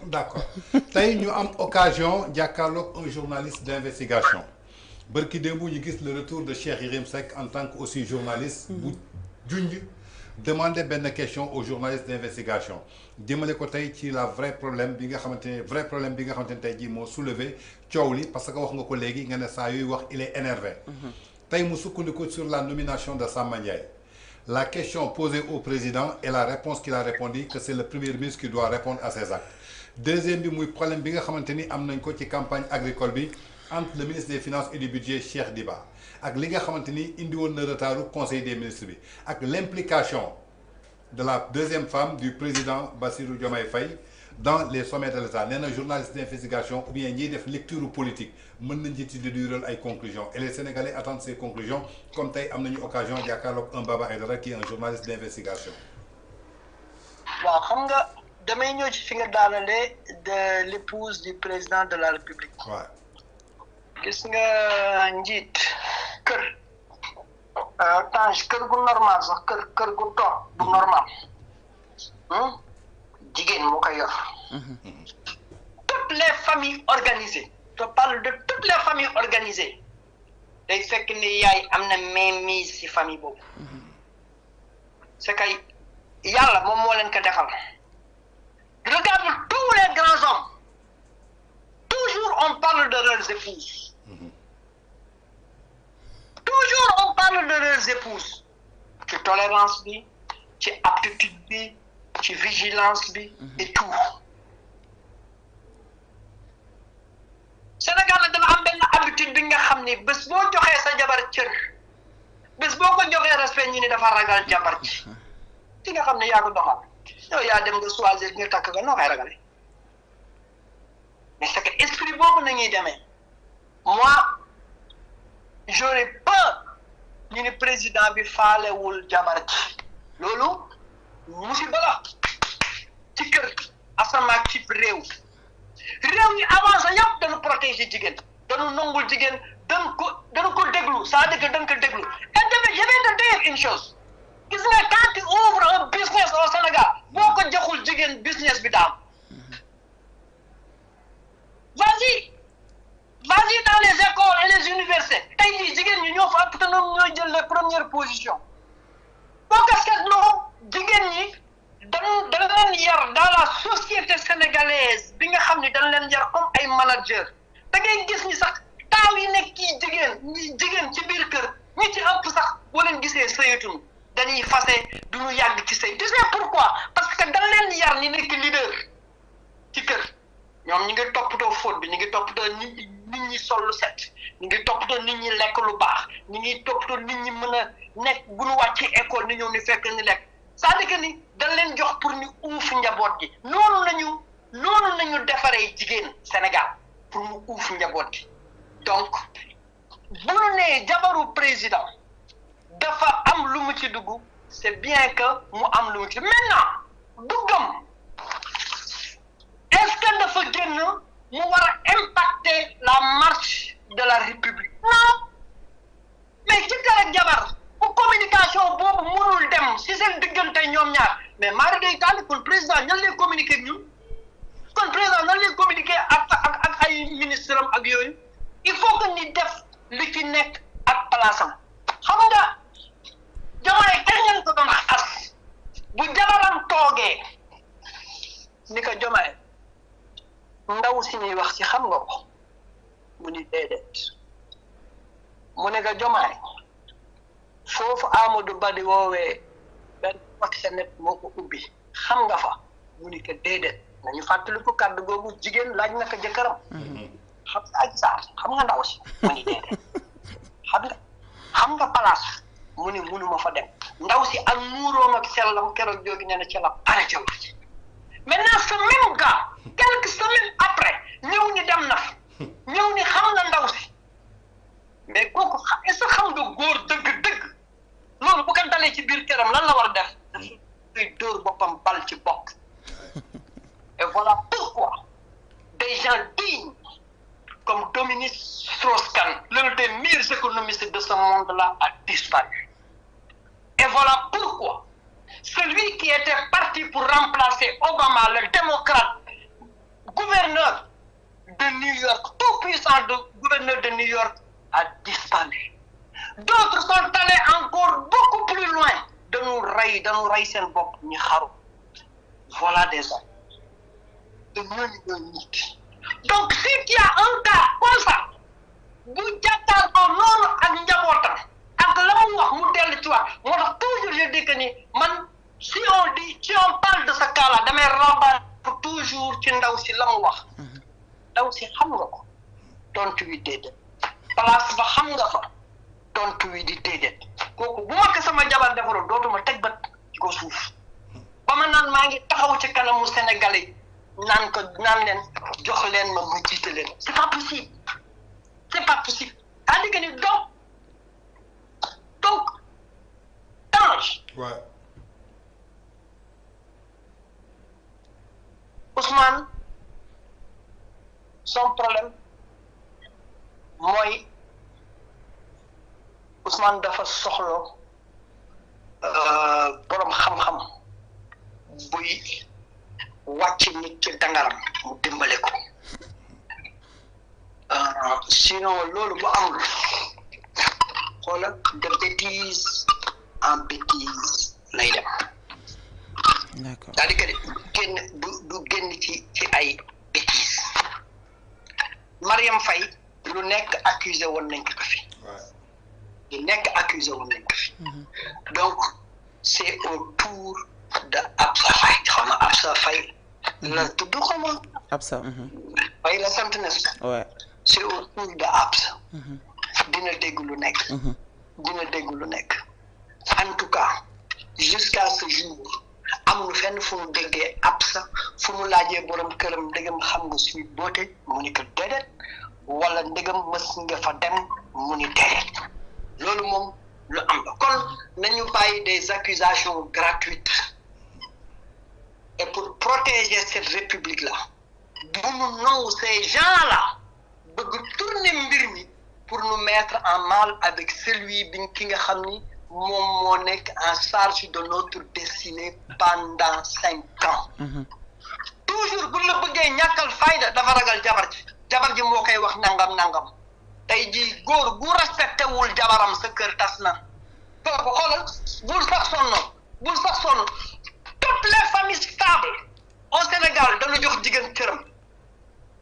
d'accord tey ñu am occasion jàkkaarloog un journaliste d'investigation bërki démb ñu gis le retour de Cheikh Yérim Seck en tant que aussi journaliste bu junj demander benn question aux journalistes d'investigation jëmale ko tey ci la vrai problème bi nga xamante ne vrai problème bi nga xamante ne tey jii moo soulevé coow li parce que wax nga ko léegi nga ne saa yuy wax il est énervé tey mu sukkandiku sur la nomination de Samba Ndiaye la question posée au président et la réponse qu'il a répondu que c'est le premier ministre qui doit répondre à ses actes deuxième bi muy problème bi nga xamante ni am nañ ko ci campagne agricole bi entre le ministre des finances et du budget Cheikh Diba ak li nga xamante ni indi woon na retardu conseil des ministres bi ak l'implication de la deuxième femme du président Bassirou Diomaye Faye dans les sommets de l'État nee na journaliste d'investigation ou bien ñiy def lecture politique mën nañ ci déduire ay conclusions et les Sénégalais attendent ces conclusions comme tey am nañu occasion jàkkaarloog un Baba Aïdara qui est un journaliste d'investigation. waaw xam nga damay ñëw ci fi nga daanale de l'épouse du président de la République. waaw. gis nga njiit kër Tange kër gu normal sax kër gu toog du normal jigéen moo koy yor. toutes les familles organisées je parle de toutes les familles organisées day fekk ni yaay am na mainmise ci famille boobu c'est que yàlla moom moo leen ko defal. Regarde tous les grands hommes toujours on parle de leurs épouses. Toujours on parle de leurs épouses ci tolérance bi ci aptitude bi ci vigilance bi et tout Sénégal nag dama am benn habitude bi nga xam ni bés boo joxee sa jabar cër bés boo ko joxee respect ñi ni dafa ragal jabar ci ci nga xam ne yaa ko doxal yow yaa dem nga choisir nga takk nga noo koy ragale mais c'est que esprit boobu nañuy demee moi j'aurais peur ñu ni président bi faalewul jabar ji loolu musiba la ci kër asamaa ci réew yi avancé yëpp dañu protéger jigéen dañu nangul jigéen dañu ko déglu c'est-à-dire que dañu ko déglu et tamit je vais te dire une chose gis nga quand tu ouvres un business au Sénégal boo ko joxul jigéen business bi daam vas-y dans les écoles et les universités tey jii jigéen ñi ñoo fa ëpp te ñoom ñooy jël les premières positions boo ko seetloo jigéen ñi dañ leen yar dans la société sénégalaise bi nga xam ne dañ leen yar comme ay manager da ngay gis ni sax taaw yi nekk kii jigéen ci biir kër ñi ci ëpp sax boo leen gisee sëyatuñu dañuy fase duñu yàgg ci sëy tu sais pourquoi parce que dañ leen yar ni nekk leader ci kër ñoom ñi ngi toppatoo fóot bi ñi ngi toppatoo nit ñi sol lu set ñi ngi toppatoo nit ñi lekk lu baax ñi ngi toppatoo nit ñi mën a nekk bu ñu wàcc école ni ñëw ni fekk ni lekk c'est-à-dire que ni dañ leen jox pour ñu uuf njaboot gi noonu nañu defaree jigéen Sénégal pour mu uuf njaboot gi donc bu ñu nee jabaru président dafa am lu mu ci dugg c'est bien que mu am lu mu ci maintenant duggam est-ce que dafa génn mu war a impacter la marche de la République non mais ci kër ak jabar bu communication boobu mënul dem si seen diggante ñoom ñaar mais mari day tànn kon président ñan lay communiquer ak ñun kon président nan lay communiquer ak ay ministre am ak yooyu il faut que ni def li ci nekk ak place am xam nga Diomaye kañ ngeen ko doon as bu jabaram toogee ni ko Diomaye ndaw si ñuy wax ci xam nga ko mu ni déedéet mu ne ko Diomaye foofu Amadou Ba di woowee benn proxénète moo ko ubbi xam nga fa mu ni ko déedéet nañu fàttali ko kàddu googu jigéen laaj na ko jëkkëram xam nga Adji Sarr xam nga ndaw si mu ni déedéet xam nga place mu ni munuma fa dem ndaw si ak muuroom ak sellam keroog joogi nee na ci la pare ca wax maintenant ce même gars quelques semaines après ñëw ni dem na fa ñëw ni xam nga ndaw si mais kooku est-ce que xam nga góor dëgg-dëgg loolu bu ko dalee ci biir këram lan la war a def dafay dóor boppam bal ci bopp et voilà pourquoi des gens dignes comme Dominique Strauss-Kahn l'un des meilleurs économistes de ce monde-là a disparu et voilà pourquoi celui qui était parti pour remplacer Obama le démocrate gouverneur de New York, tout puissant gouverneur de New York, a disparu. D'autres sont allés encore beaucoup plus loin de nous rey seen bopp ñu xaru. Voilà des hommes. De ñooñu nit. Donc si tu as un cas comme ça bu jàkkaarloo noonu ak njabootam ak la mu wax mu dellu ci wax moo tax toujours je dis que ni man si on parle de ce cas là damay rabat pour toujours ci ndaw si la mu wax. Ndaw si xam nga ko tontu wi déedéet place ba xam nga fa tontu wi di déedéet kooku bu ma ko sama jabar defaroon dootuma teg bët ci ko suuf ba ma naan maa ngi taxaw ci kanamu Sénégalais naan leen jox leen ma jiite leen c'est pas possible c'est-à-dire que ni donc Tange. Ouais. Ousmane son problème mooy Ousmane dafa soxla borom xam-xam buy wàcc nit ci dangaram mu dimbale ko sinon loolu bu amul xoola de bêtise en bêtise lay dem. D'accord. c'est-à-dire que du génn ci ay bêtises Mariam Faye lu nekk accusé woon nañ ko fi. lu nekk accusé woon nañ ko fi. Donc c'est au tour de Absa Faye xaw ma Absa Faye la tudd xaw ma. Absa. Faye la sant n'est-ce pas. Ouais. C'est au tour de Absa. dina dégg lu nekk. dina dégg lu nekk. En tout cas jusqu'à ce jour amul fenn fu mu déggee Absa fu mu laajee borom këram ndegam xam nga suy boote mu ni ko déedéet wala ndegam mës nga fa dem mu ni déedéet loolu moom lu am la kon nañu bàyyi des accusations gratuites et pour protéger cette république là bu mu nangu ces gens là bëgg tourner mbir mi pour nous mettre en mal avec celui bi ki nga xam ni moom moo nekk en charge de notre destinée pendant 5 ans. Toujours bu la bëggee ñàkkal fayda dafa ragal jabar ji moo koy wax nangam tey jii góor gu respecté wul jabaram sa kër tas na kooku xoolal bul sax sonn toutes les familles stables au Sénégal dañu jox jigéen këram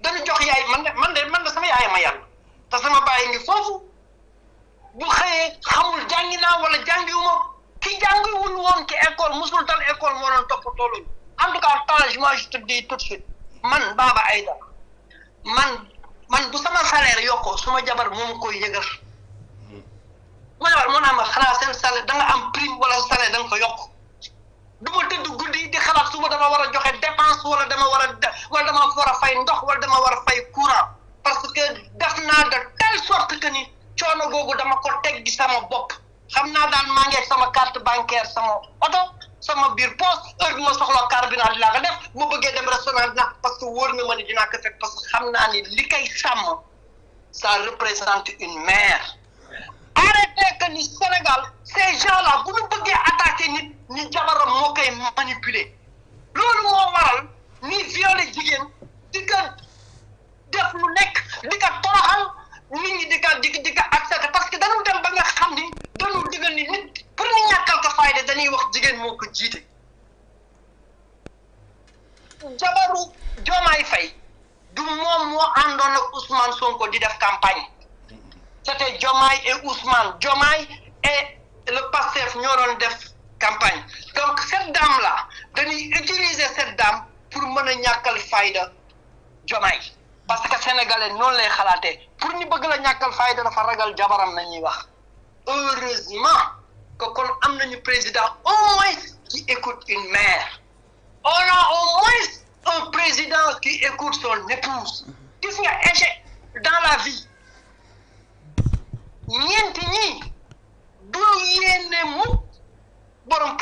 dañu jox yaay man de sama yaay ma yàlla te sama baay ngi foofu. bu xëyee xamul jàngi naa wala jàngiwuma ki jàngiwul woon ci école musul dal école moo doon toppatoo loolu en tout cas Tange moi je te dis tout de suite man Baba Aïda man bu sama salaire yokkoo suma jabar moom koy yëgal ma jabar moo naa ma xanaa seen salaire da nga am prime wala salaire da nga ko yokk du ma tëdd guddi di xalaat suba dama war a joxe dépense wala dama war a fay ndox wala dama war a fay courant parce que def naa de telle sorte que ni coono googu dama ko teg gi sama bopp xam naa daan maa ngi ak sama carte bancaire sama oto sama biir poche heure bi ma soxla carburant dinaa ko def bu bëggee dem restaurant dinaa parce que wóor na ma ni dinaa ko fekk parce que xam naa ni li koy sàmm ça représente une mère. Arrêtez que ni Sénégal ces gens là bu ñu bëggee attaquer nit ni jabaram moo koy manipuler loolu moo waral ni violer jigéen di ko def lu nekk di ko toroxal. nit ñi di ka accepté parce que dañu dem ba nga xam ni dañu digal ni nit pour ñu ñàkkal ko fayda dañuy wax jigéen moo ko jiite. jabaru Diomaye Faye du moom moo àndoon ak Ousmane Sonko di def campagne c'était Diomaye et Ousmane Diomaye et le Pastef ñoo doon def campagne donc cette dame là dañuy utiliser cette dame pour mën a ñàkkal fayda Diomaye. parce que sénégalais noonu lay xalaatee pour ñu bëgg la ñàkkal fayda dafa ragal jabaram nañuy wax heureusement que kon am nañu président au moins qui écoute une mère on a au moins un président qui écoute son épouse gis nga échec dans la vie ñeenti ñi du yéene mu borom